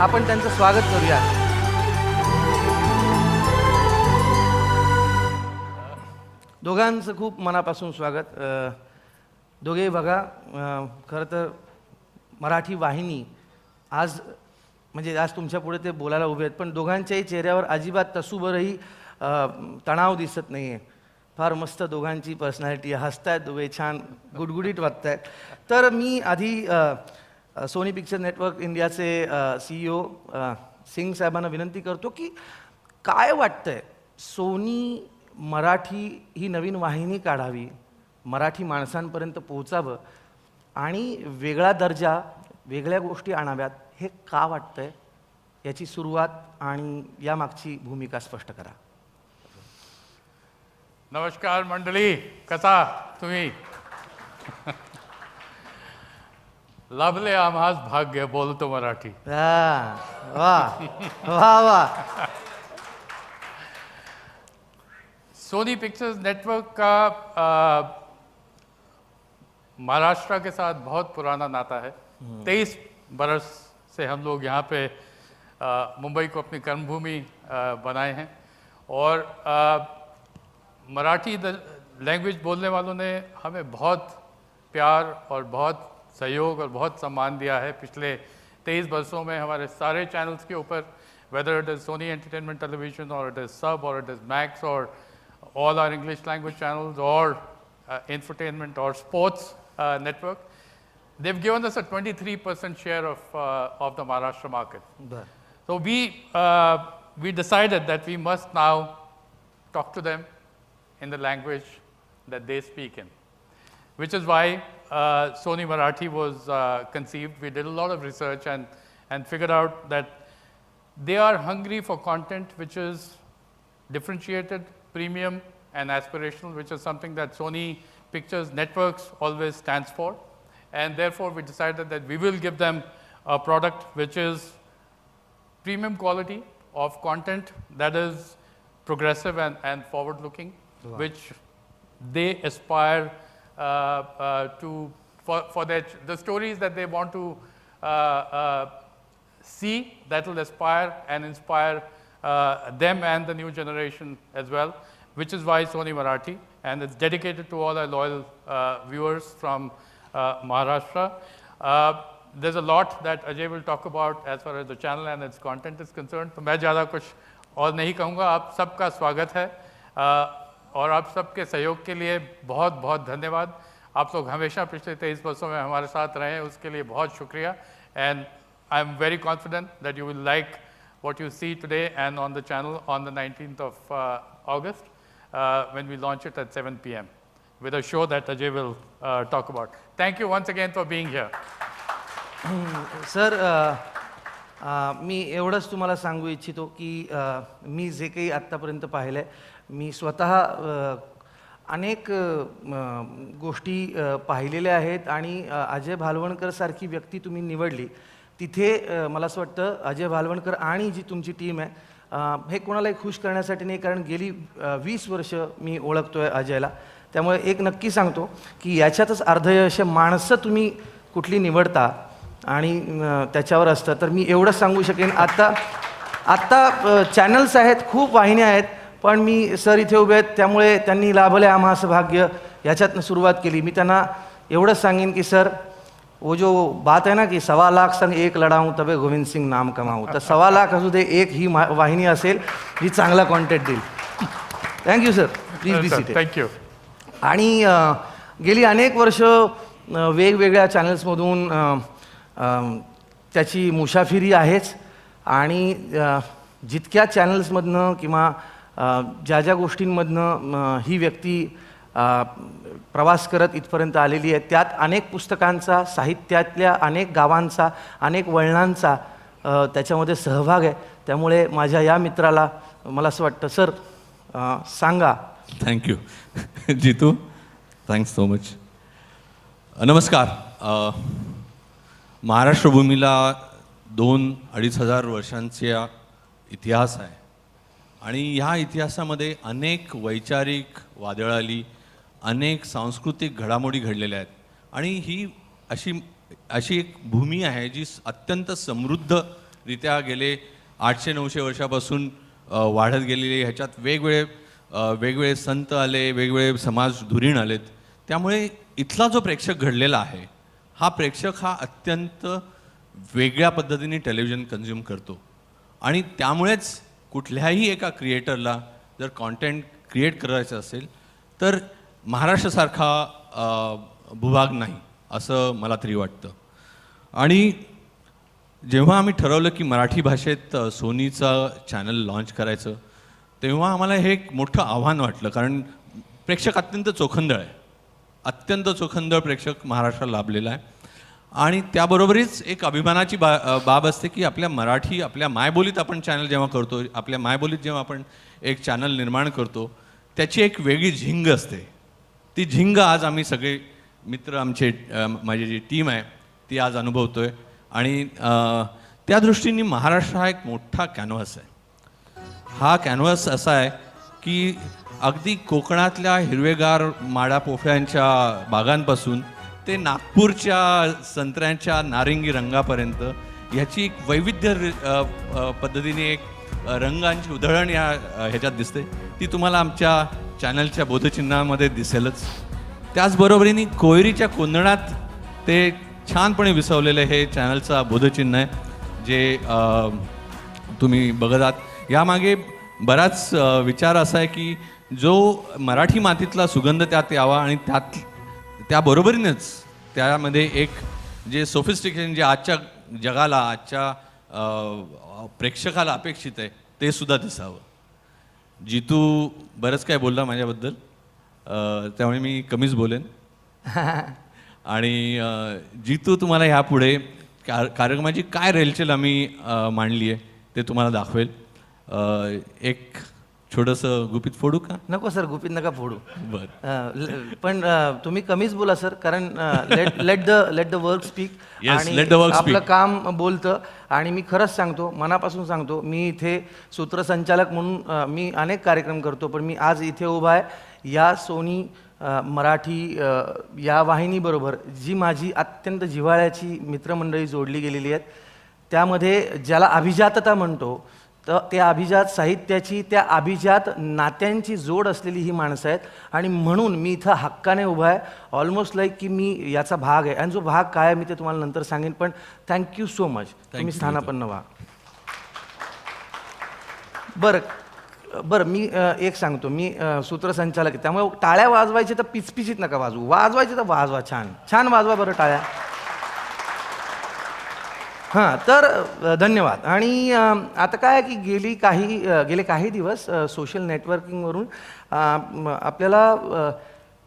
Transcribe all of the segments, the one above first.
आपण त्यांचं स्वागत करूया. दोघांचं खूप मनापासून स्वागत. दोघेही बघा, खरं तर मराठी वाहिनी आज म्हणजे आज तुमच्या पुढे ते बोलायला उभे आहेत, पण दोघांच्याही चेहऱ्यावर अजिबात तसूभरही तणाव दिसत नाही आहे. फार मस्त दोघांची पर्सनॅलिटी, हसतायत दोघे, छान गुडगुडीत वाटतायत. तर मी आधी सोनी पिक्चर नेटवर्क इंडियाचे CEO सिंग साहेबांना विनंती करतो की काय वाटतंय, सोनी मराठी ही नवीन वाहिनी काढावी, मराठी माणसांपर्यंत पोहोचावं आणि वेगळा दर्जा, वेगळ्या गोष्टी आणाव्यात, हे का वाटतंय? याची सुरुवात आणि यामागची भूमिका स्पष्ट करा. नमस्कार मंडळी, कसा तुम्ही? लाभले आम्हास भाग्य बोलतो मराठी. वा वा वा. सोनी पिक्चर्स नेटवर्क का महाराष्ट्र के साथ बहुत पुराना नाता है. 23 बरस से हम लोग यहाँ पे मुंबई को अपनी कर्मभूमि बनाए हैं और मराठी लैंग्वेज बोलने वालों ने हमें बहुत प्यार और बहुत सहयोग और बहुत सम्मान दिया है. पिछले 23 वर्षों में हमारे सारे चैनल्स के ऊपर, whether it is Sony Entertainment Television और इट इज़ सब और इट इज़ मैक्स और all our English language channels or infotainment or sports network, they've given us a 23% share of the Maharashtra market. So we decided that we must now talk to them in the language that they speak in, which is why Sony Marathi was conceived. We did a lot of research and figured out that they are hungry for content which is differentiated, premium and aspirational, which is something that Sony Pictures Networks always stands for. And therefore, we decided that we will give them a product which is premium quality of content that is progressive and forward-looking, wow, which they aspire to, for the stories that they want to see, that will aspire and inspire them and the new generation as well, which is why Sony Marathi, and it's dedicated to all our loyal viewers from Maharashtra. There's a lot that Ajay will talk about as far as the channel and its content is concerned, तो मैं ज़्यादा कुछ और नहीं कहूँगा. आप सबका स्वागत है और आप सबके सहयोग के लिए बहुत बहुत धन्यवाद. आप लोग हमेशा पिछले 23 वर्षों में हमारे साथ रहे हैं, उसके लिए बहुत शुक्रिया. And I'm very confident that you will like what you see today and on the channel on the 19th of August when we launch it at 7 p.m. with a show that Ajay will talk about. Thank you once again for being here. Sir, मी एवढंच तुम्हाला सांगू इच्छितो की मी जे काही आत्तापर्यंत पाहिलं आहे, मी स्वतः अनेक गोष्टी पाहिलेल्या आहेत आणि अजय भालवणकर सारखी व्यक्ती तुम्ही निवडली, तिथे मला असं वाटतं अजय भालवणकर आणि जी तुमची टीम आहे हे कोणालाही खुश करण्यासाठी नाही, कारण गेली 20 वर्ष मी ओळखतोय अजयला. त्यामुळे एक नक्की सांगतो की याच्यातच अर्धयश माणसं तुम्ही कुठली निवडता आणि त्याच्यावर असतं. तर मी एवढंच सांगू शकेन, आत्ता चॅनल्स आहेत, खूप वाहिन्या आहेत, पण मी सर इथे उभे आहेत त्यामुळे त्यांनी लाभले आम्हास भाग्य याच्यातनं सुरुवात केली. मी त्यांना एवढंच सांगेन की सर, वो जो बात है ना कि 1.25 लाख संग एक लढाऊं तबे गोविंद सिंग नाम कमाऊं, तर 1.25 लाख असू दे, एक ही वाहिनी असेल जी चांगला कॉन्टेंट देईल. Thank you sir, please be seated. Thank you. आणि गेली अनेक वर्ष वेगवेगळ्या चॅनल्समधून त्याची मुसाफिरी आहेच आणि जितक्या चॅनल्समधनं किंवा ज्या गोष्टींमधनं ही व्यक्ती प्रवास करत इथपर्यंत आलेली आहे, त्यात अनेक पुस्तकांचा, साहित्यातल्या अनेक गावांचा, अनेक वळणांचा त्याच्यामध्ये सहभाग आहे. त्यामुळे माझ्या या मित्राला मला असं वाटतं, सर सांगा. थँक्यू जितू, थँक्स सो मच. नमस्कार. महाराष्ट्र भूमीला 2-2.5 हजार वर्षांचा इतिहास आहे आणि ह्या इतिहासामध्ये अनेक वैचारिक वादळ आली, अनेक सांस्कृतिक घडामोडी घडलेल्या आहेत आणि ही अशी एक भूमी आहे जी अत्यंत समृद्ध रित्या गेले 800-900 वर्षापासून वाढत गेलेली, ह्याच्यात वेगवेगळे संत आले, वेगवेगळे समाज धुरीण आलेत. त्यामुळे इथला जो प्रेक्षक घडलेला आहे, हा प्रेक्षक हा अत्यंत वेगळ्या पद्धतीने टेलिव्हिजन कन्झ्युम करतो. आणि त्यामुळेच कुठल्याही एका क्रिएटरला जर कॉन्टेंट क्रिएट करायचं असेल तर महाराष्ट्रासारखा भूभाग नाही असं मला तरी वाटतं. आणि जेव्हा आम्ही ठरवलं की मराठी भाषेत सोनीचं चॅनल लॉन्च करायचं, तेव्हा आम्हाला हे एक मोठं आव्हान वाटलं. कारण प्रेक्षक अत्यंत चोखंदळ आहे, अत्यंत चोखंदळ प्रेक्षक महाराष्ट्राला लाभलेला आहे. आणि त्याबरोबरीच एक अभिमानाची बाब असते की आपल्या मायबोलीत आपण चॅनल जेव्हा करतो, आपल्या मायबोलीत जेव्हा आपण एक चॅनल निर्माण करतो, त्याची एक वेगळी झिंग असते. ती झिंग आज आम्ही सगळे मित्र, माझी जी टीम आहे ती आज अनुभवतोय. आणि त्या दृष्टीने महाराष्ट्र हा एक मोठा कॅनव्हास आहे. हा कॅनव्हास असा आहे की अगदी कोकणातल्या हिरवेगार माडा पोफळ्यांच्या बागांपासून ते नागपूरच्या संत्र्यांच्या नारिंगी रंगापर्यंत ह्याची एक वैविध्य पद्धतीने एक रंगांची उधळण ह्याच्यात दिसते. ती तुम्हाला आमच्या चॅनलच्या बोधचिन्हामध्ये दिसेलच. त्याचबरोबरीने कोयरीच्या कोंदणात ते छानपणे विसवलेलं हे चॅनलचा बोधचिन्ह आहे, जे तुम्ही बघत आहात. यामागे बराच विचार असा आहे की जो मराठी मातीतला सुगंध त्यात यावा आणि त्याबरोबरीनंच त्यामध्ये एक जे सोफिस्टिकेशन जे आजच्या जगाला, आजच्या प्रेक्षकाला अपेक्षित आहे ते सुद्धा दिसावं. जितू बरंच काय बोलला माझ्याबद्दल, त्यामुळे मी कमीच बोलेन. आणि जितू तुम्हाला ह्यापुढे कार्यक्रमाची काय रेलचेल आम्ही मांडली आहे ते तुम्हाला दाखवेल. एक छोटंसं गुपित फोडू का? नको सर, गुपित नका फोडू. बरं, पण तुम्ही कमीच बोला सर, कारण let the work speak. Yes, let the work speak. आपलं काम बोलतं. आणि मी खरंच सांगतो, मनापासून सांगतो, मी इथे सूत्रसंचालक म्हणून मी अनेक कार्यक्रम करतो, पण मी आज इथे उभा आहे या सोनी मराठी या वाहिनीबरोबर जी माझी अत्यंत जिव्हाळ्याची मित्रमंडळी जोडली गेलेली आहेत. त्यामध्ये ज्याला अभिजातता म्हणतो, तर त्या अभिजात साहित्याची, त्या अभिजात नात्यांची जोड असलेली ही माणसं आहेत. आणि म्हणून मी इथं हक्काने उभा आहे, ऑलमोस्ट लाईक की मी याचा भाग आहे. आणि जो भाग काय आहे मी ते तुम्हाला नंतर सांगेन. पण थँक्यू सो मच, तुम्ही स्थानापन्न व्हा. बरं मी एक सांगतो, मी सूत्रसंचालक आहे, त्यामुळे टाळ्या वाजवायचे तर पिचपिचीत नका वाजवू, वाजवायचे तर वाजवा, छान छान वाजवा बरं टाळ्या. हां, तर धन्यवाद. आणि आता काय की गेले काही दिवस सोशल नेटवर्किंगवरून आपल्याला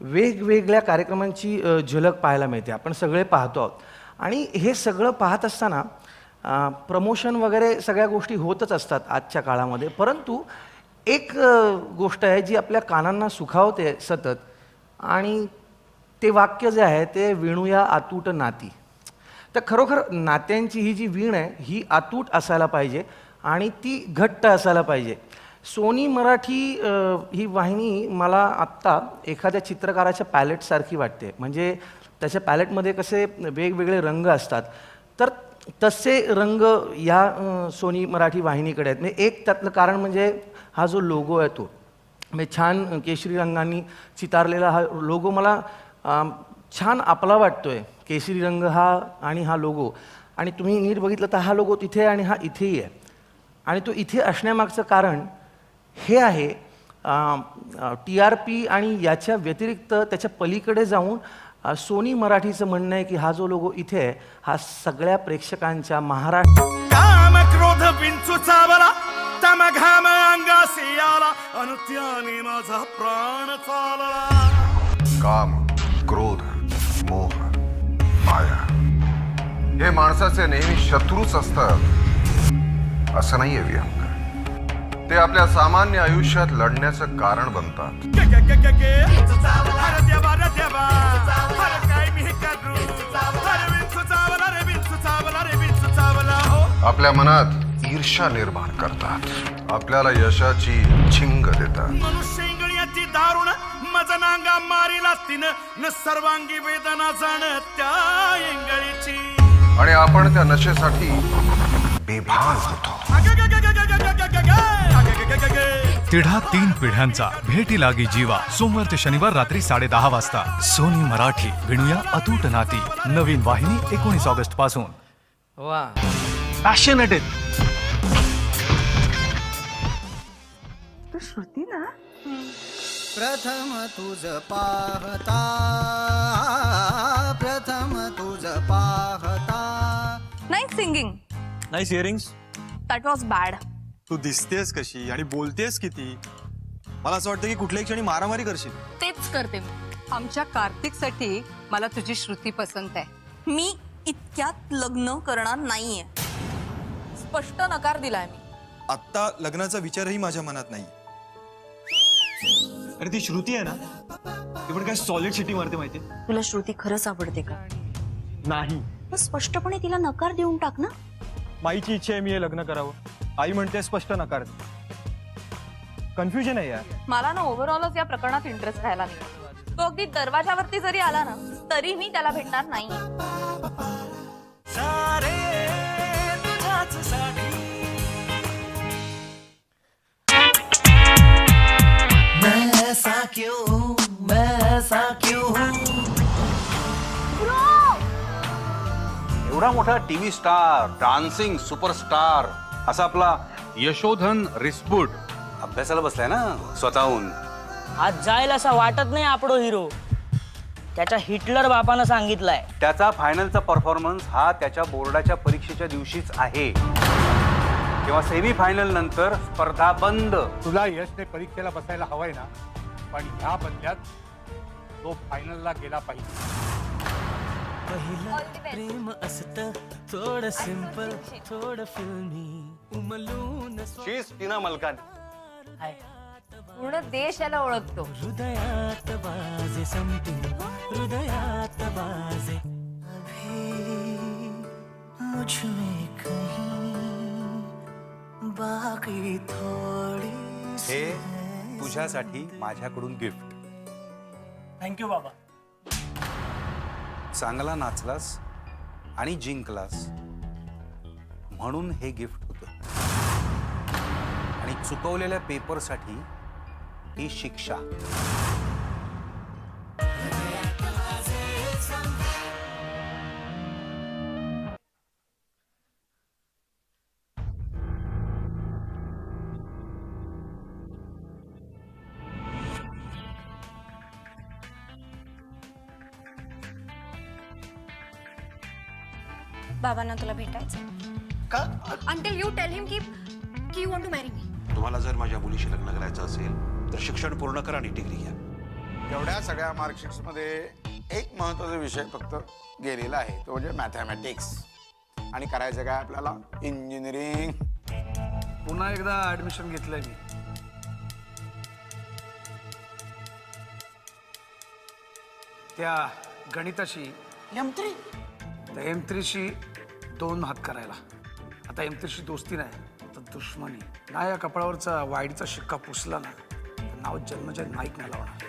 वेगवेगळ्या कार्यक्रमांची झलक पाहायला मिळते. आपण सगळे पाहतो आहोत. आणि हे सगळं पाहत असताना प्रमोशन वगैरे सगळ्या गोष्टी होतच असतात आजच्या काळामध्ये. परंतु एक गोष्ट आहे जी आपल्या कानांना सुखावते सतत, आणि ते वाक्य जे आहे ते विणूया अतूट नाती. तर खरोखर नात्यांची ही जी वीण आहे ही अतूट असायला पाहिजे आणि ती घट्ट असायला पाहिजे. सोनी मराठी ही वाहिनी मला आत्ता एखाद्या चित्रकाराच्या पॅलेटसारखी वाटते. म्हणजे त्याच्या पॅलेटमध्ये कसे वेगवेगळे रंग असतात, तर तसे रंग या सोनी मराठी वाहिनीकडे आहेत. म्हणजे एक त्यातलं कारण म्हणजे हा जो लोगो आहे तो म्हणजे छान केशरी रंगांनी चितारलेला हा लोगो मला छान आपला वाटतोय. केशरी रंग आणि हा लोगो, आणि तुम्ही नीट बघितलं तर हा लोगो तिथे आणि हा इथेही आहे. आणि तो इथे असण्यामागचं कारण हे आहे, TRP आणि याच्या व्यतिरिक्त त्याच्या पलीकडे जाऊन सोनी मराठीचं म्हणणं आहे की हा जो लोगो इथे आहे हा सगळ्या प्रेक्षकांच्या महाराष्ट्र काम क्रोध विंचू चावला, तम घाम अंगासी आला, अनुत्याने माझा प्राण चालला. काम, क्रोध, मोह, माया हे माणसाचे नेहमी शत्रूच असतात असं नाहीये विहंग. ते आपल्या सामान्य आयुष्यात लढण्याचं कारण बनतात. हर देवा रे देवा, हर काय मी करू, हर विंचू चावला रे, विंचू चावला रे, विंचू चावला. आपल्या मनात ईर्ष्या निर्माण करतात, आपल्याला यशाची झिंग देतात. मनुष्य इंगळ्याची दारुण मज नांगा मारिला तिनं, न सर्वांगी वेदना जाण त्या इंगळीची. आणि आपण त्या नशेसाठी बेभान होतो. तिढा 3 पिढ्यांचा भेटी लागी जीवा. सोमवार ते शनिवार रात्री 10:30 वाजता. सोनी मराठी. विणूया अतूट नाती. नवीन वाहिनी 19 ऑगस्ट पासून. वा. पॅशनेट आहेत. श्रुती ना. प्रथम तुझ पाहता, प्रथम तुझ पाहता. Nice singing. Nice earrings. That was bad. तू दिसतेस कशी आणि बोलतेस किती. मला असं वाटतं की कुठल्याही क्षणी मारामारी करशील. तेच करते मी. आमच्या कार्तिकसाठी मला तुझी श्रुती पसंत आहे. मी इतक्यात लग्न करणार नाहीये. स्पष्ट नकार दिलाय मी. आत्ता लग्नाचा विचारही माझ्या मनात नाही. अरे ती श्रुती आहे ना, ती पण काय सॉलिड सिटी मारते माहिती. तुला श्रुती खरंच आवडते का? नाही. मग स्पष्टपणे तिला नकार देऊन टाक ना. माईची इच्छा आहे मी हे लग्न करावं. आई म्हणते स्पष्ट नकार. कन्फ्युजन आहे यार. मला ना ओव्हरऑलच या प्रकरणात इंटरेस्ट राहिला नाही. तो अगदी दरवाजावरती जरी आला ना तरी मी त्याला भेटणार नाही. एवढा मोठा टीव्ही स्टार, डान्सिंग सुपरस्टार असा आपला यशोधन रिस्पूट अभ्यासाला बसलाय ना स्वतःहून. आज जायला असा वाटत नाही आपडो हिरो. त्याच्या हिटलर बापानं सांगितलंय. त्याचा फायनलचा परफॉर्मन्स हा त्याच्या बोर्डाच्या परीक्षेच्या दिवशीच आहे किंवा सेमी फायनल नंतर स्पर्धा बंद. तुला यशने परीक्षेला बसायला हवंय ना, पण ह्या बदल्यात तो फायनलला गेला पाहिजे. प्रेम असतं थोडं सिंपल, थोडं फिल्मी. शीस टीना मलकान. पूर्ण देश याला ओळखतो. हृदयात बाजे समथिंग, हृदयात बाजे. अभी मुझ में कहीं बाकी थोडी. हे तुझ्यासाठी माझ्याकडून गिफ्ट. थँक्यू बाबा. चांगला नाचलास आणि जिंकलास म्हणून हे गिफ्ट होतं. आणि चुकवलेल्या पेपरसाठी ही शिक्षा. बाबांना तुला भेटायचं का? अंटिल यू टेल हिम की you want to marry me. तुम्हाला जर माझ्या मुलीशी लग्न करायचं असेल तर शिक्षण पूर्ण करा आणि डिग्री घ्या. एवढ्या सगळ्या मार्कशीट्समध्ये एक महत्त्वाचा विषय फक्त गेलेला आहे, तो म्हणजे मॅथमॅटिक्स. आणि करायचं काय आपल्याला? इंजिनिअरिंग. पुन्हा एकदा ऍडमिशन घेतलंय मी. त्या गणिताशी M3शी 2 हात करायला. आता M3शी दोस्ती नाही तर दुश्मनी. ना या कपाळावरचा वाईडचा शिक्का पुसला ना तर नाव जन्मजय नाईक नाही लावणार.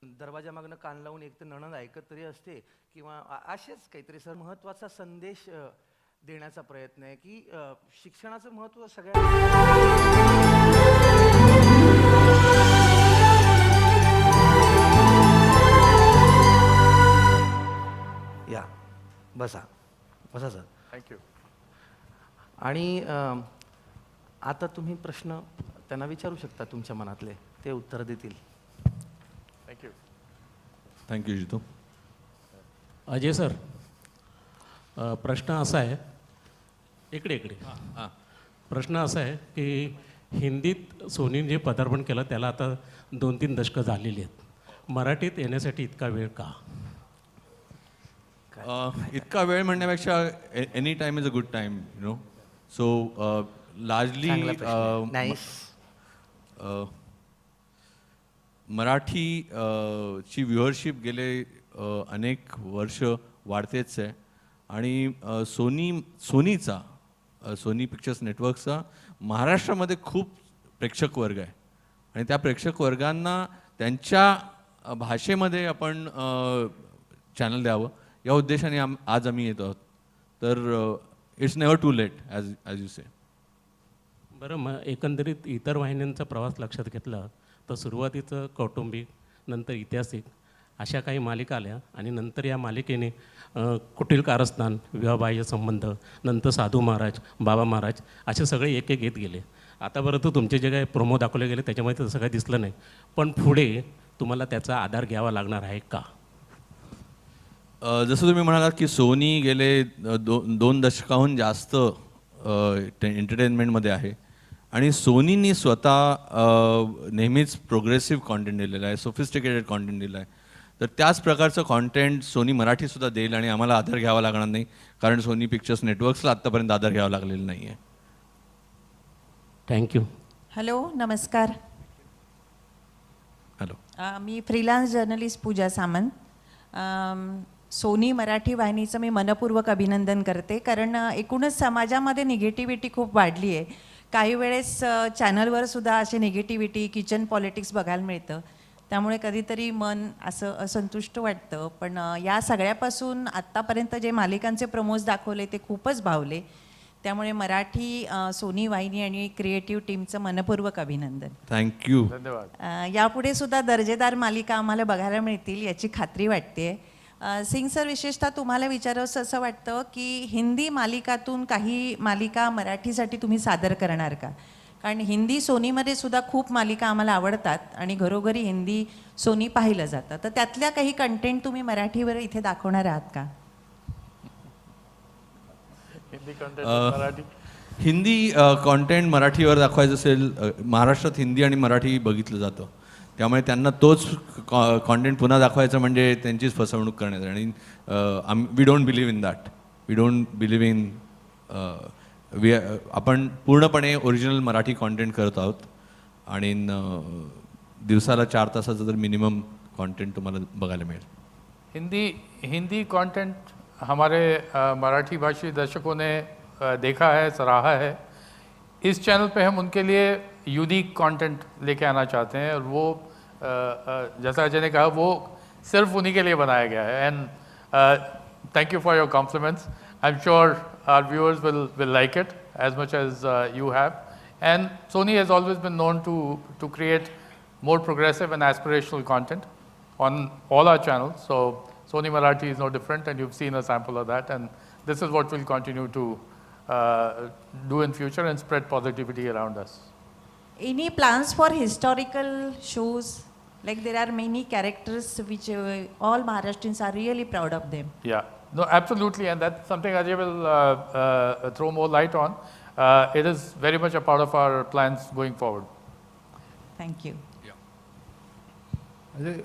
दरवाजा मागणं कान लावून एक तर नणंद ऐकत तरी असते किंवा असेच काहीतरी सर महत्त्वाचा संदेश देण्याचा प्रयत्न आहे की शिक्षणाचं महत्त्व या बसा सर. थँक्यू. आणि आता तुम्ही प्रश्न त्यांना विचारू शकता तुमच्या मनातले, ते उत्तर देतील. थँक्यू. थँक्यू जितू. अजय सर, प्रश्न असा आहे. इकडे हां. प्रश्न असा आहे की हिंदीत सोनीने जे पदार्पण केलं त्याला आता 2-3 दशकं झालेली आहेत. मराठीत येण्यासाठी इतका वेळ का? इतका वेळ म्हणण्यापेक्षा any time is a good time, you know. So largely Marathi ची व्ह्युअरशिप गेले अनेक वर्ष वाढतेच आहे. आणि सोनी पिक्चर्स नेटवर्कचा महाराष्ट्रामध्ये खूप प्रेक्षक वर्ग आहे. आणि त्या प्रेक्षक वर्गांना त्यांच्या भाषेमध्ये आपण चॅनल द्यावं या उद्देशाने आज आम्ही येतो आहोत. तर it's never too late as you say. बरं, मग एकंदरीत इतर वाहिन्यांचा प्रवास लक्षात घेतला तर सुरुवातीचं कौटुंबिक, नंतर ऐतिहासिक अशा काही मालिका आल्या आणि नंतर या मालिकेने कुटील कारस्थान, विवाहबाह्य संबंध, नंतर साधू महाराज, बाबा महाराज असे सगळे एक एक येत गेले. आतापर्यंत तुमचे जे काही प्रोमो दाखवले गेले त्याच्यामध्ये तसं काही दिसलं नाही, पण पुढे तुम्हाला त्याचा आधार घ्यावा लागणार आहे का? जसं तुम्ही म्हणालात की सोनी गेले दोन दशकाहून जास्त एंटरटेनमेंटमध्ये आहे आणि सोनीनी स्वतः नेहमीच प्रोग्रेसिव्ह कॉन्टेंट दिलेलं आहे, सोफिस्टिकेटेड कॉन्टेंट दिलं आहे. तर त्याच प्रकारचं कॉन्टेंट सोनी मराठीसुद्धा देईल आणि आम्हाला आधार घ्यावा लागणार नाही, कारण सोनी पिक्चर्स नेटवर्क्सला आत्तापर्यंत आधार घ्यावा लागलेला नाही आहे. थँक्यू. हॅलो, नमस्कार. हॅलो. मी फ्रीलान्स जर्नलिस्ट पूजा सामंत. सोनी मराठी वाहिनीचं मी मनपूर्वक अभिनंदन करते, कारण एकूणच समाजामध्ये निगेटिव्हिटी खूप वाढली आहे. काही वेळेस चॅनलवर सुद्धा असे निगेटिव्हिटी, किचन पॉलिटिक्स बघायला मिळतं. त्यामुळे कधीतरी मन असं असंतुष्ट वाटतं. पण या सगळ्यापासून आत्तापर्यंत जे मालिकांचे प्रमोज दाखवले ते खूपच भावले. त्यामुळे मराठी सोनी वाहिनी आणि क्रिएटिव्ह टीमचं मनपूर्वक अभिनंदन. थँक्यू. धन्यवाद. यापुढे सुद्धा दर्जेदार मालिका आम्हाला बघायला मिळतील याची खात्री वाटते. सिंग सर, विशेषतः तुम्हाला विचारावंसं असं वाटतं की हिंदी मालिकातून काही मालिका मराठीसाठी तुम्ही सादर करणार का? कारण हिंदी सोनीमध्ये सुद्धा खूप मालिका आम्हाला आवडतात आणि घरोघरी हिंदी सोनी पाहिलं जातं. तर त्यातल्या काही कंटेंट तुम्ही मराठीवर इथे दाखवणार आहात का? हिंदी कंटेंट मराठी. हिंदी कॉन्टेंट मराठीवर दाखवायचं असेल, महाराष्ट्रात हिंदी आणि मराठी बघितलं जातं, त्यामुळे त्यांना तोच कॉन्टेंट पुन्हा दाखवायचं म्हणजे त्यांचीच फसवणूक करण्यात. आणि we don't believe in that. We don't believe in आपण पूर्णपणे ओरिजिनल मराठी कॉन्टेंट करत आहोत आणि दिवसाला 4 तासाचं तर मिनिमम कॉन्टेंट तुम्हाला बघायला मिळेल. हिंदी कंटेंट हमारे मराठी भाषी दर्शकों ने देखा है, सराहा है. इस चैनल पे हम उनके लिए यूनिक कंटेंट लेके आना चाहते हैं और वो जैसा अजय ने कहा वो सिर्फ उन्हीं के लिए बनाया गया है. And thank you for your compliments. I am sure our viewers will like it as much as you have. And Sony has always been known to create more progressive and aspirational content on all our channels. So Sony Marathi is no different, and you've seen a sample of that. And this is what we'll continue to do in future and spread positivity around us. Any plans for historical shows? Like there are many characters which all Maharashtrians are really proud of them. Yeah. No, absolutely, and that's something Ajay will throw more light on. It is very much a part of our plans going forward. Thank you. Ajay,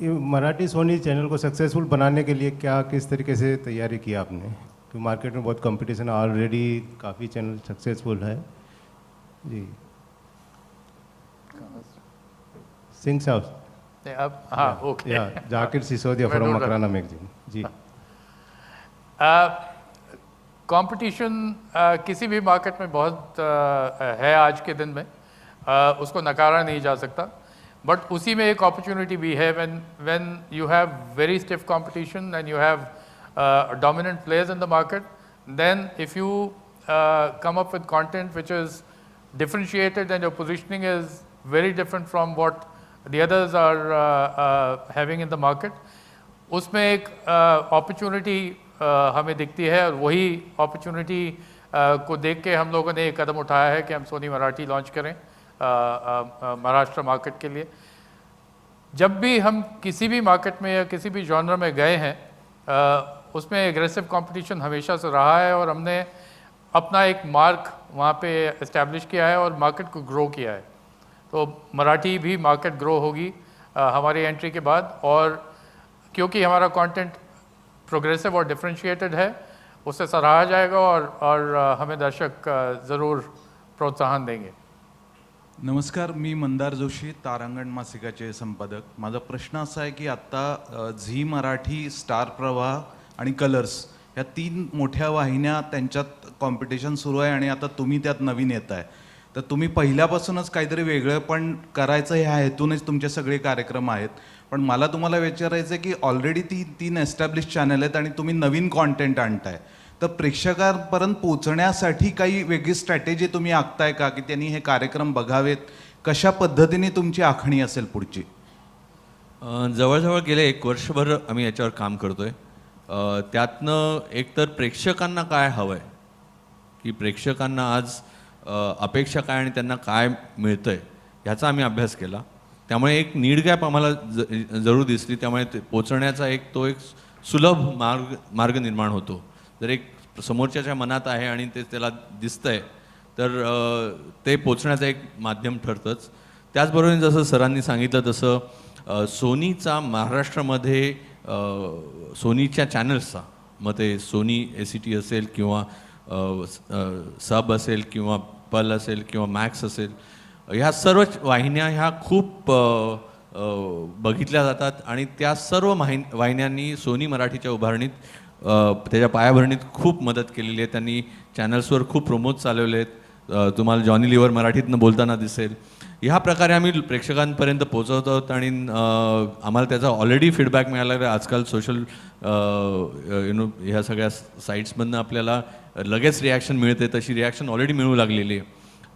ये Marathi Sony channel को successful बनाने के लिए क्या किस तरीके से तैयारी की आपने? तो मार्केट में बहुत कंपटीशन है, ऑलरेडी काफ़ी चैनल सक्सेसफुल है जी. सिंह साहब. अब हाँ, ओके. या Zakir Sisodia from Makrana magazine ji. Competition किसी भी मार्केट में बहुत है आज के दिन में, उसको नकारा नहीं जा सकता. बट उसी में एक अपॉर्चुनिटी भी है. When you have very stiff competition and you have dominant players in the market, then if you come up with content which is differentiated and your positioning is very different from what the others are having in the market, उसमें एक opportunity हमें दिखती है. और वही opportunity को देख के हम लोगों ने एक कदम उठाया है कि हम सोनी मराठी लॉन्च करें महाराष्ट्र मार्केट के लिए. जब भी हम किसी भी मार्केट में या किसी भी जॉनर में गए हैं, उसमें एग्रेसिव कंपटीशन हमेशा से रहा है और हमने अपना एक मार्क वहाँ पे इस्टेब्लिश किया है और मार्केट को ग्रो किया है. तो मराठी भी मार्केट ग्रो होगी हमारी एंट्री के बाद. और क्योंकि हमारा कंटेंट प्रोग्रेसिव और डिफरेंशिएटेड है, उससे सराहा जाएगा और हमें दर्शक ज़रूर प्रोत्साहन देंगे. नमस्कार, मी मंदार जोशी, तारांगण मासिकाचे संपादक. माझा प्रश्न असा आहे की आत्ता झी मराठी, स्टार प्रवाह आणि कलर्स या 3 मोठ्या वाहिन्या त्यांच्यात कॉम्पिटिशन सुरू आहे आणि आता तुम्ही त्यात नवीन येत आहे. तर तुम्ही पहिल्यापासूनच काहीतरी वेगळं पण करायचं ह्या हेतूनच तुमचे सगळे कार्यक्रम आहेत. पण मला तुम्हाला विचारायचं आहे की ऑलरेडी ती 3 एस्टॅब्लिश चॅनल आहेत आणि तुम्ही नवीन कॉन्टेंट आणताय, तर प्रेक्षकांपर्यंत पोहोचण्यासाठी काही वेगळी स्ट्रॅटेजी तुम्ही आखताय का, की त्यांनी हे कार्यक्रम बघावेत? कशा पद्धतीने तुमची आखणी असेल पुढची? जवळजवळ गेले 1 वर्षभर आम्ही याच्यावर काम करतोय. त्यातनं एकतर प्रेक्षकांना काय हवं आहे, की प्रेक्षकांना आज अपेक्षा काय आणि त्यांना काय मिळतं आहे ह्याचा आम्ही अभ्यास केला. त्यामुळे एक नीड गॅप आम्हाला जरूर दिसली. त्यामुळे ते पोचण्याचा एक सुलभ मार्ग निर्माण होतो. जर एक समोरच्याच्या मनात आहे आणि ते त्याला दिसतंय तर ते पोचण्याचं एक माध्यम ठरतंच. त्याचबरोबर जसं सरांनी सांगितलं तसं सोनीचा महाराष्ट्रामध्ये सोनीच्या चॅनल्सचा, मग ते सोनी ACT असेल किंवा सब असेल किंवा पल असेल किंवा मॅक्स असेल, ह्या सर्व वाहिन्या ह्या खूप बघितल्या जातात आणि त्या सर्व वाहिन्यांनी सोनी मराठीच्या उभारणीत त्याच्या पायाभरणीत खूप मदत केलेली आहे. त्यांनी चॅनल्सवर खूप प्रमोद चालवले आहेत. तुम्हाला जॉनी लिव्हर मराठीतनं बोलताना दिसेल. ह्या प्रकारे आम्ही प्रेक्षकांपर्यंत पोहोचवतो आहोत आणि आम्हाला त्याचा ऑलरेडी फीडबॅक मिळाला आहे. आजकाल सोशल ह्या सगळ्या साईट्समधनं आपल्याला लगेच रिॲक्शन मिळते, तशी रिॲक्शन ऑलरेडी मिळू लागलेली आहे.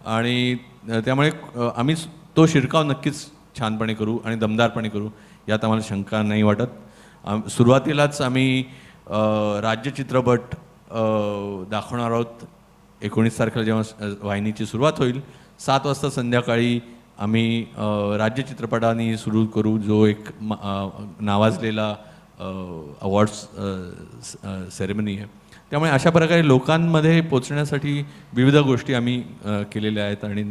आणि त्यामुळे आम्ही तो शिरकाव नक्कीच छानपणे करू आणि दमदारपणे करू यात आम्हाला शंका नाही वाटत. सुरुवातीलाच आम्ही राज्य चित्रपट दाखवणार आहोत. 19 तारखेला जेव्हा वाहिनीची सुरुवात होईल 7 वाजता संध्याकाळी आम्ही राज्य चित्रपटाने सुरू करू, जो एक नावाजलेला अवॉर्ड्स सेरेमनी आहे. त्यामुळे अशा प्रकारे लोकांमध्ये पोचण्यासाठी विविध गोष्टी आम्ही केलेल्या आहेत आणि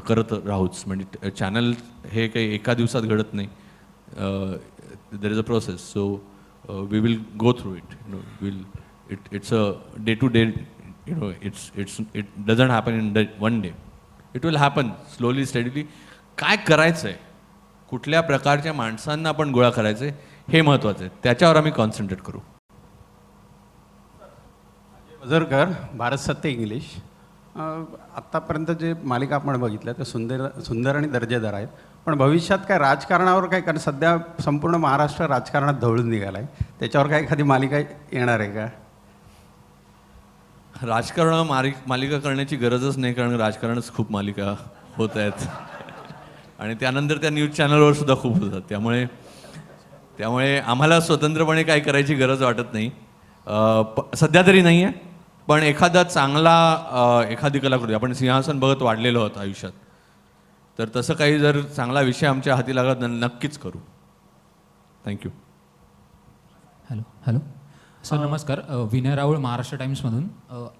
करत राहूच. म्हणजे चॅनल हे काही एका दिवसात घडत नाही. There is a process. So we will go through it. It's a day to day, it doesn't happen in one day. It will happen slowly steadily. काय करायचं आहे, कुठल्या प्रकारच्या माणसांना आपण गोळा करायचं आहे हे महत्त्वाचं आहे. त्याच्यावर आम्ही कॉन्सन्ट्रेट करू. वजरकर, भारत सत्य इंग्लिश. आत्तापर्यंत जे मालिका आपण बघितल्या त्या सुंदर आणि दर्जेदार आहेत, पण भविष्यात काय राजकारणावर काय, कारण सध्या संपूर्ण महाराष्ट्र राजकारणात ढवळून निघाला आहे, त्याच्यावर काय एखादी मालिका येणार आहे का? राजकारण मालिका करण्याची गरजच नाही, कारण राजकारणच खूप मालिका होत आहेत आणि त्यानंतर त्या न्यूज चॅनलवर सुद्धा खूप होतात. त्यामुळे आम्हाला स्वतंत्रपणे काय करायची गरज वाटत नाही सध्या तरी नाही आहे. पण एखादा चांगला एखादी कलाकृती, आपण सिंहासन बघत वाढलेलो आहोत आयुष्यात, तर तसं काही जर चांगला विषय आमच्या हाती लागला नक्कीच करू. थँक्यू. हॅलो सर, नमस्कार. विनय राऊळ, महाराष्ट्र टाइम्समधून.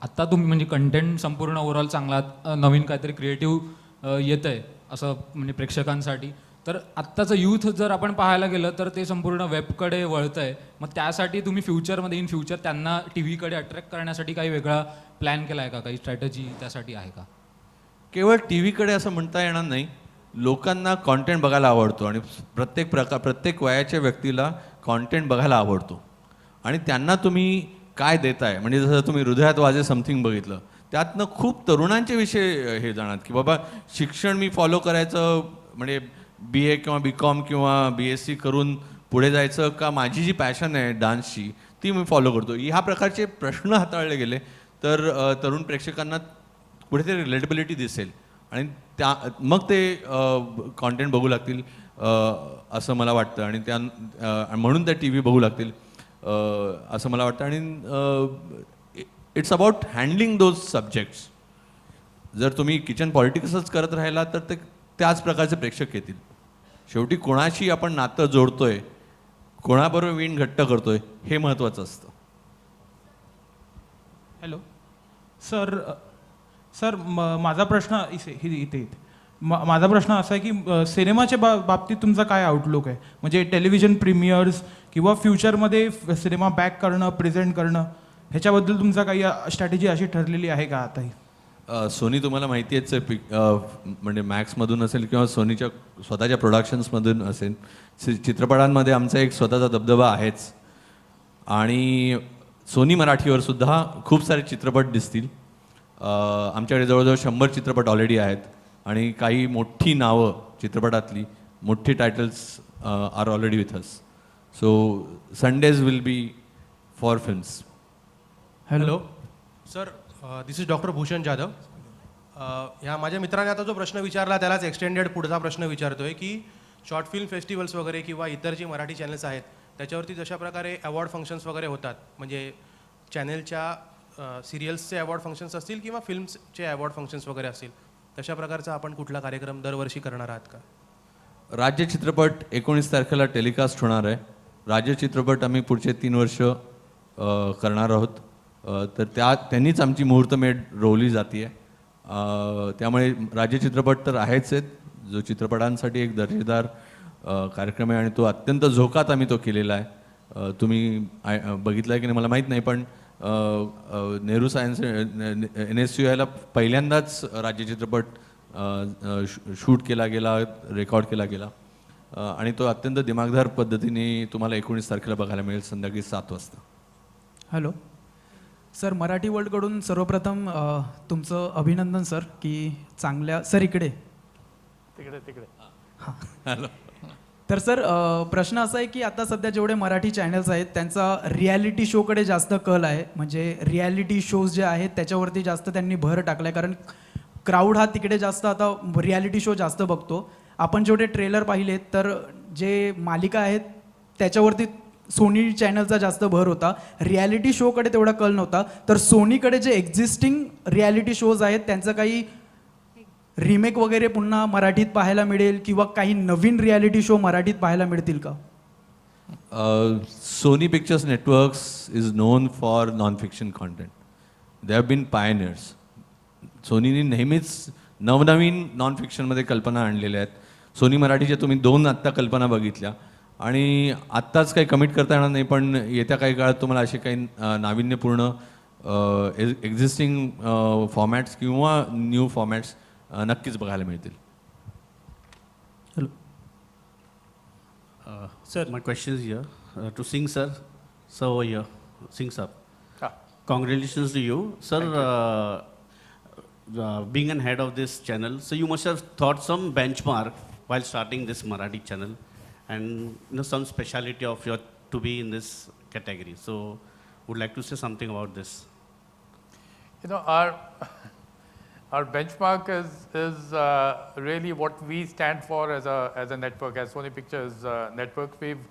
आत्ता तुम्ही म्हणजे कंटेंट संपूर्ण ओव्हरऑल चांगला, नवीन काहीतरी क्रिएटिव्ह येतं आहे असं म्हणजे प्रेक्षकांसाठी. तर आत्ताचं यूथ जर आपण पाहायला गेलं तर ते संपूर्ण वेबकडे वळतं आहे. मग त्यासाठी तुम्ही फ्युचरमध्ये इन फ्युचर त्यांना TV कडे अट्रॅक्ट करण्यासाठी काही वेगळा प्लॅन केला आहे का, काही स्ट्रॅटेजी त्यासाठी आहे का? केवळ TV कडे असं म्हणता येणार नाही. लोकांना कॉन्टेंट बघायला आवडतो आणि प्रत्येक वयाच्या व्यक्तीला कॉन्टेंट बघायला आवडतो आणि त्यांना तुम्ही काय देताय. म्हणजे जसं तुम्ही हृदयात वाजे समथिंग बघितलं, त्यातनं खूप तरुणांचे विषय हे जाणार की बाबा शिक्षण मी फॉलो करायचं, म्हणजे BA किंवा BCom किंवा BSc करून पुढे जायचं का, माझी जी पॅशन आहे डान्सची ती मी फॉलो करतो. ह्या प्रकारचे प्रश्न हाताळले गेले तर तरुण प्रेक्षकांना कुठेतरी रिलेटेबिलिटी दिसेल आणि मग ते कॉन्टेंट बघू लागतील असं मला वाटतं. आणि म्हणून त्या TV बघू लागतील असं मला वाटतं. आणि it's about handling those subjects. जर तुम्ही किचन पॉलिटिक्सच करत राहिला तर ते त्याच प्रकारचे प्रेक्षक येतील. शेवटी कोणाशी आपण नातं जोडतोय, कोणाबरोबर विण घट्ट करतोय हे महत्त्वाचं असतं. हॅलो सर, माझा प्रश्न इथे माझा प्रश्न असा आहे की सिनेमाच्या बाबतीत तुमचा काय आउटलुक आहे? म्हणजे टेलिव्हिजन प्रीमियर्स किंवा फ्युचरमध्ये सिनेमा बॅक करणं, प्रेझेंट करणं, ह्याच्याबद्दल तुमचा काही स्ट्रॅटेजी अशी ठरलेली आहे का आताही? सोनी तुम्हाला माहिती आहे, म्हणजे मॅक्समधून असेल किंवा सोनीच्या स्वतःच्या प्रोडक्शन्समधून असेल, चित्रपटांमध्ये आमचा एक स्वतःचा दबदबा आहेच. आणि सोनी मराठीवर सुद्धा खूप सारे चित्रपट दिसतील. आमच्याकडे जवळजवळ 100 चित्रपट ऑलरेडी आहेत आणि काही मोठी नावं चित्रपटातली, मोठी titles are already with us. So Sundays will be for films. Hello sir, this is doctor Bhushan Jadhav. ह्या माझ्या मित्राने आता जो प्रश्न विचारला त्यालाच एक्सटेंडेड पुढचा प्रश्न विचारतोय की शॉर्ट फिल्म फेस्टिवल्स वगैरे किंवा इतर जी मराठी चॅनल्स आहेत त्याच्यावरती जशा प्रकारे अवॉर्ड फंक्शन्स वगैरे होतात, म्हणजे चॅनलच्या सिरियल्सचे अवॉर्ड फंक्शन्स असतील किंवा फिल्म्सचे अवॉर्ड फंक्शन्स वगैरे असतील, तशा प्रकारचा आपण कुठला कार्यक्रम दरवर्षी करणार आहात का? राज्य चित्रपट 19 तारखेला टेलिकास्ट होणार आहे. राज्य चित्रपट आम्ही पुढचे 3 वर्ष करणार आहोत. तर त्यांनीच आमची मुहूर्तमेढ रोवली जाते आहे. त्यामुळे राज्य चित्रपट तर आहेच आहेत, जो चित्रपटांसाठी एक दर्जेदार कार्यक्रम आहे आणि तो अत्यंत झोकात आम्ही तो केलेला आहे. तुम्ही बघितलं आहे की नाही मला माहीत नाही, पण नेहरू सायन्स NSUIला पहिल्यांदाच राज्य चित्रपट शूट केला गेला, रेकॉर्ड केला गेला आणि तो अत्यंत दिमागदार पद्धतीने तुम्हाला 19 तारखेला बघायला मिळेल संध्याकाळी 7 वाजता. हॅलो सर, मराठी वर्ल्डकडून सर्वप्रथम तुमचं अभिनंदन सर की चांगल्या सर इकडे हॅलो. तर सर प्रश्न असा आहे की आता सध्या जेवढे मराठी चॅनल्स आहेत त्यांचा रियालिटी शोकडे जास्त कल आहे, म्हणजे रियालिटी शोज जे आहेत त्याच्यावरती जास्त त्यांनी भर टाकला आहे, कारण क्राऊड हा तिकडे जास्त आता रियालिटी शो जास्त बघतो. आपण जेवढे ट्रेलर पाहिलेत तर जे मालिका आहेत त्याच्यावरती सोनी चॅनलचा जास्त भर होता, रियालिटी शोकडे तेवढा कल नव्हता. तर सोनीकडे जे एक्झिस्टिंग रियालिटी शोज आहेत त्यांचं काही रिमेक वगैरे पुन्हा मराठीत पाहायला मिळेल किंवा काही नवीन रियालिटी शो मराठीत पाहायला मिळतील का? Sony Pictures Networks is known for non-fiction content. They have been pioneers. सोनीने नेहमीच नवनवीन नॉन फिक्शनमध्ये कल्पना आणलेल्या आहेत. सोनी मराठीच्या तुम्ही 2 आत्ता कल्पना बघितल्या आणि आत्ताच काही कमिट करता येणार नाही, पण येत्या काही काळात तुम्हाला असे काही नाविन्यपूर्ण एक्झिस्टिंग फॉर्मॅट्स किंवा न्यू फॉर्मॅट्स नक्कीच बघायला मिळतील. Sir, my question is here to Singh sir. So here, Singh sir. Congratulations to you, sir. Being an head of this channel, so you must have thought some benchmark while starting this Marathi channel, and some speciality of your to be in this category. So, would like to say something about this. Our benchmark is really what we stand for as a network, as Sony Pictures Network. We've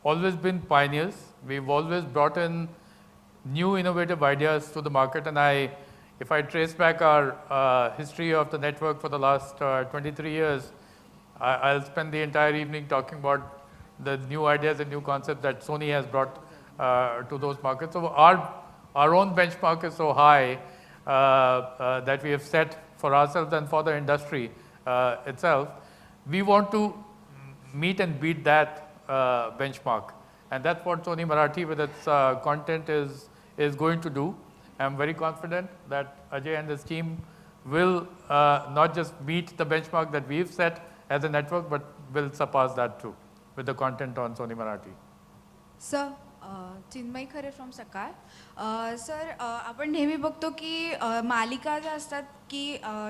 always been pioneers. We've always brought in new innovative ideas to the market, and if I trace back our history of the network for the last 23 years, I'll spend the entire evening talking about the new ideas and new concepts that Sony has brought to those markets. So our own benchmark is so high that we have set for ourselves and for the industry itself. We want to meet and beat that benchmark, and that's what Sony Marathi with its content is going to do. I'm very confident that Ajay and his team will not just meet the benchmark that we've set as a network, but will surpass that too with the content on Sony Marathi. Sir, Chinmayi खरे from सकाळ. Sir, आपण नेहमी बघतो की मालिका ज्या असतात की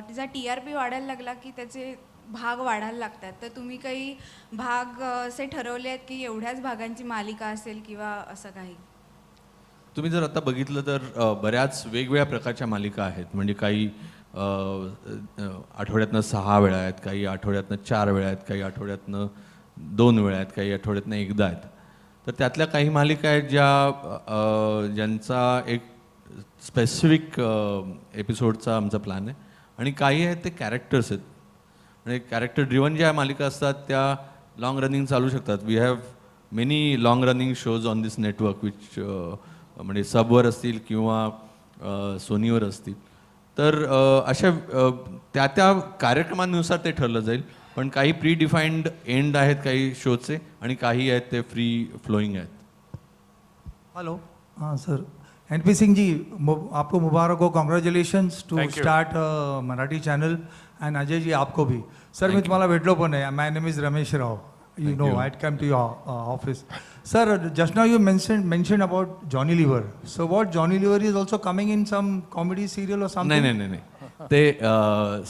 तिचा TRP वाढायला लागला की त्याचे भाग वाढायला लागतात, तर तुम्ही काही भाग असे ठरवले आहेत की एवढ्याच भागांची मालिका असेल किंवा असं काही? तुम्ही जर आता बघितलं तर बऱ्याच वेगवेगळ्या प्रकारच्या मालिका आहेत. म्हणजे काही आठवड्यातनं 6 वेळा आहेत, काही आठवड्यातनं 4 वेळा आहेत, काही आठवड्यातनं 2 वेळा आहेत, काही आठवड्यातनं एकदा आहेत. तर त्यातल्या काही मालिका आहेत ज्यांचा एक स्पेसिफिक एपिसोडचा आमचा प्लॅन आहे आणि काही आहेत ते कॅरेक्टर्स आहेत. म्हणजे कॅरेक्टर ड्रिवन ज्या मालिका असतात त्या लॉंग रनिंग चालू शकतात. We have many long running shows on this network which म्हणजे सबवर असतील किंवा सोनीवर असतील. तर अशा त्या कार्यक्रमांनुसार ते ठरलं जाईल, पण काही प्री डिफाईन्ड एंड आहेत काही शोचे आणि काही आहेत ते फ्री फ्लोइंग आहेत. हेलो, हाँ सर, NP सिंह जी, आपको मुबारक हो, congratulations to start Marathi channel, and Ajay ji आपको भी. सर, मी तुम्हाला भेटलो पण आहे. My name is Ramesh Rao. You know, I'd come to your office. Sir, just now you mentioned about Johnny Lever. So what, Johnny Lever is also coming in some comedy serial or something? नाही ते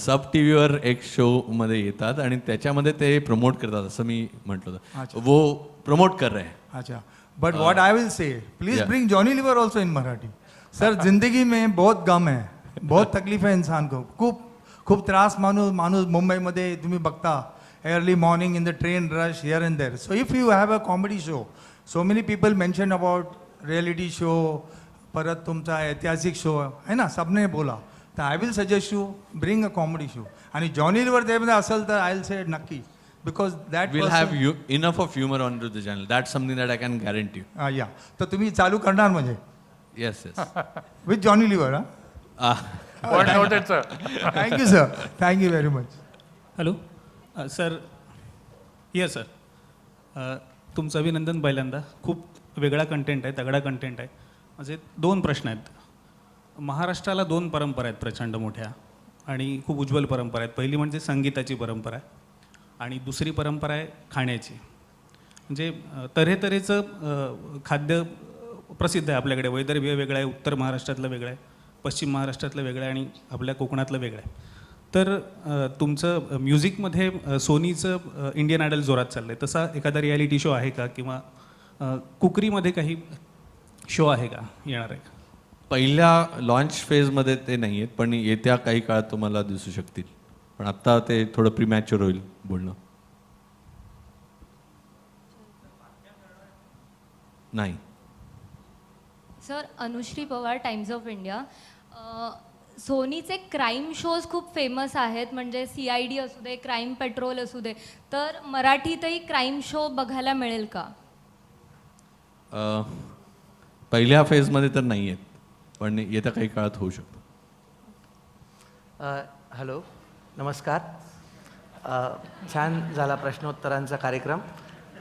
सब T व्हीवर एक show मध्ये येतात आणि त्याच्यामध्ये ते promote करतात असं मी म्हटलं होतं. वो प्रमोट कर रहे हैं. अच्छा. But what I will say, please bring Johnny Lever also in Marathi. Sir, जिंदगी में बहुत गम है, बहुत तकलीफ है इंसान को. खूप त्रास माणूस मुंबईमध्ये तुम्ही बघता. Early morning in the train rush here and there. So if you have a comedy show, so many people mention about reality show, परत तुमचा ऐतिहासिक शो आहे ना, सबने बोला. तर I will suggest you bring a comedy show. आणि Johnny liver त्यामध्ये असेल तर आय विल से नक्की, because that We'll have enough of humor on the channel. That's something that I can guarantee you. या. तर तुम्ही चालू करणार म्हणजे Yes, yes. With Johnny Lever. Point noted, sir. Thank you sir, thank you very much. Hello sir. Yes sir, तुमचं अभिनंदन. पहिल्यांदा खूप वेगळा कंटेंट आहे, तगडा कंटेंट आहे. माझे 2 प्रश्न आहेत. महाराष्ट्राला 2 परंपरा आहेत प्रचंड मोठ्या आणि खूप उज्ज्वल परंपरा आहेत. पहिली म्हणजे संगीताची परंपरा आहे आणि दुसरी परंपरा आहे खाण्याची. म्हणजे तऱ्हेतऱ्हेचं खाद्य प्रसिद्ध आहे आपल्याकडे. वैदर्भीय वेगळं आहे, उत्तर महाराष्ट्रातलं वेगळं आहे, पश्चिम महाराष्ट्रातलं वेगळं आहे आणि आपल्या कोकणातलं वेगळं आहे. तर तुमचं म्युझिकमध्ये सोनीचं इंडियन आयडल जोरात चाललं आहे. तसा एखादा रियालिटी शो आहे का, किंवा कुकरीमध्ये काही शो आहे का, येणार आहे का? पहिल्या लॉन्च फेजमध्ये ते नाही आहेत, पण येत्या काही काळात तुम्हाला दिसू शकतील. पण आत्ता ते थोडं प्रीमॅच्युअर होईल बोलणं. नाही. Sir, Anushree Pawar, Times of India. सोनीचे क्राईम शोज खूप फेमस आहेत, म्हणजे CID असू दे, क्राईम पेट्रोल असू दे. तर मराठीतही क्राईम शो बघायला मिळेल का? पहिल्या फेजमध्ये तर नाही आहेत, पण येत्या काही काळात होऊ शकतो. हॅलो, नमस्कार. छान झाला प्रश्नोत्तरांचा कार्यक्रम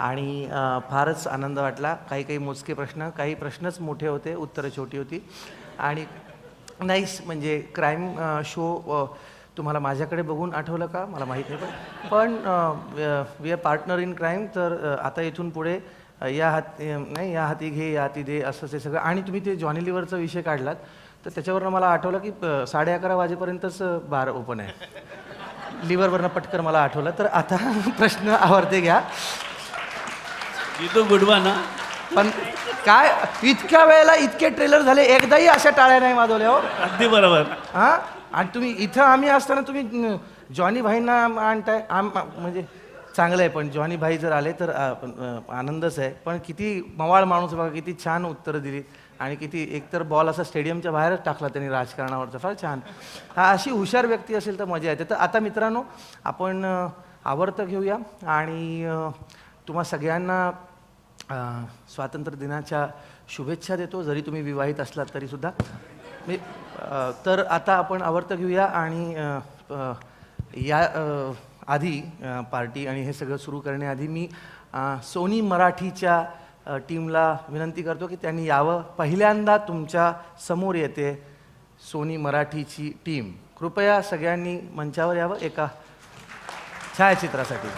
आणि फारच आनंद वाटला. काही मोजके प्रश्न, काही प्रश्नच मोठे होते, उत्तरं छोटी होती. आणि नाईस, म्हणजे क्राईम शो तुम्हाला माझ्याकडे बघून आठवलं का मला माहीत नाही, पण we are partner in crime. तर आता इथून पुढे या हाती घे या हाती दे असंच हे सगळं. आणि तुम्ही ते जॉनी लिव्हरचा विषय काढलात तर त्याच्यावरनं मला आठवलं की 11:30 वाजेपर्यंतच बार ओपन आहे. लिव्हरवरनं पटकन मला आठवलं. तर आता प्रश्न आवडते घ्या. तो गुडवा ना. पण काय इतक्या वेळेला इतके ट्रेलर झाले, एकदाही अशा टाळ्या नाही वाजवल्या हो. अगदी बरोबर. हां, आणि तुम्ही इथं आम्ही असताना तुम्ही जॉनी भाईंना आणताय. म्हणजे चांगलं आहे, पण जॉनी भाई जर आले तर आनंदच आहे. पण किती मवाळ माणूस बघा, किती छान उत्तरं दिली आणि किती एकतर बॉल असा स्टेडियमच्या बाहेरच टाकला त्यांनी राजकारणावरचा. फार छान. हा, अशी हुशार व्यक्ती असेल तर मजा येते. तर आता मित्रांनो, आपण आवर्त घेऊया आणि तुम्हा सगळ्यांना स्वातंत्र्य दिनाच्या शुभेच्छा देतो, जरी तुम्ही विवाहित असलात तरीसुद्धा. तर आता आपण आवर्त घेऊया आणि या आधी पार्टी आणि हे सगळं सुरू करण्याआधी मी सोनी मराठीच्या टीमला विनंती करतो की त्यांनी यावं. पहिल्यांदा तुमच्या समोर येते सोनी मराठीची टीम. कृपया सगळ्यांनी मंचावर यावं एका छायाचित्रासाठी.